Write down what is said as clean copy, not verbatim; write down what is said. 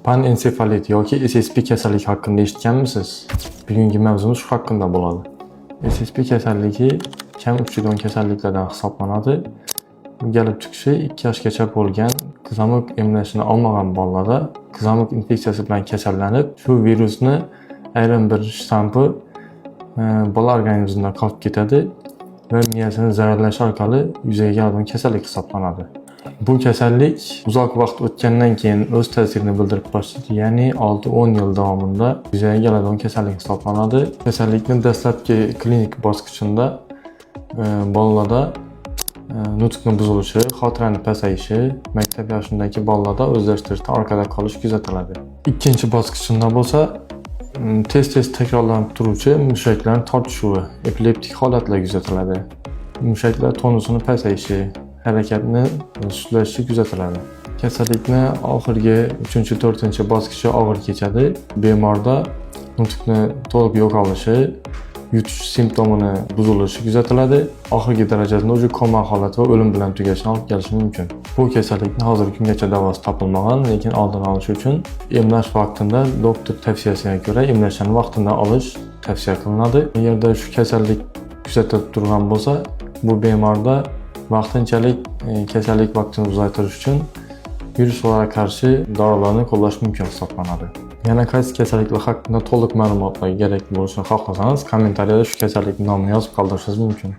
Panensefalit yoki SSP kasalligi haqida eshitganmisiz? Bugungi mavzumiz shu haqida bo'ladi. SSP kasalligi kam uchraydigan kasalliklardan hisoblanadi. Kelib chiqishi 2 yoshgacha bo'lgan qizamiq emlashini olmagan bolalarda qizamiq infeksiyasi bilan kasallanib, shu virusni ayrim bir shtampi bola organizmida qolib ketadi va miyasini zararlash orqali yuzaga keladigan kasallik hisoblanadi. Bu kasallik uzoq vaqt o'tgandan keyin o'z ta'sirini bildirib boshlaydi, ya'ni 6-10 yil davomida yuzaga keladigan kasallik hisoblanadi. Kasallikning dastlabki klinik bosqichida bolalarda nutqning buzilishi, xotiraning pasayishi, maktab yoshidagi bolalarda o'zlashtirishda orqada qolish kuzatiladi. Ikkinchi bosqichida bo'lsa, tez takrorlanib turuvchi mushaklarning tortishuvi, epileptik holatlar kuzatiladi. Mushaklar tonusini pasayishi, harakatni sustlashishi kuzatiladi. Kasallikni oxirgi 3-4 bosqichi og'ir kechadi. Bemorda nutqni to'liq yo'qolishi, yutish simptomini buzilishi kuzatiladi. Oxirgi darajasida o'zi koma holati va o'lim bilan tugashini olib kelishi mumkin. Bu kasallikni hozirgi kungacha davosi topilmagan, lekin oldini olish uchun emlash vaqtida doktor tavsiyasiga ko'ra emlashni vaqtida olish tavsiya qilinadi. Agarda shu kasallik kuzatilib turgan bo'lsa, bu bemorda vaqtinchalik kasallik vaqtini uzaytirish uchun viruslarga qarshi dorilarni qo'llash mumkin hisoblanadi. Yana qaysi kasalliklar haqida to'liq ma'lumotlar kerak bo'lishini xohlasangiz, kommentariyada shu kasallikning nomini yozib qoldirishingiz mumkin.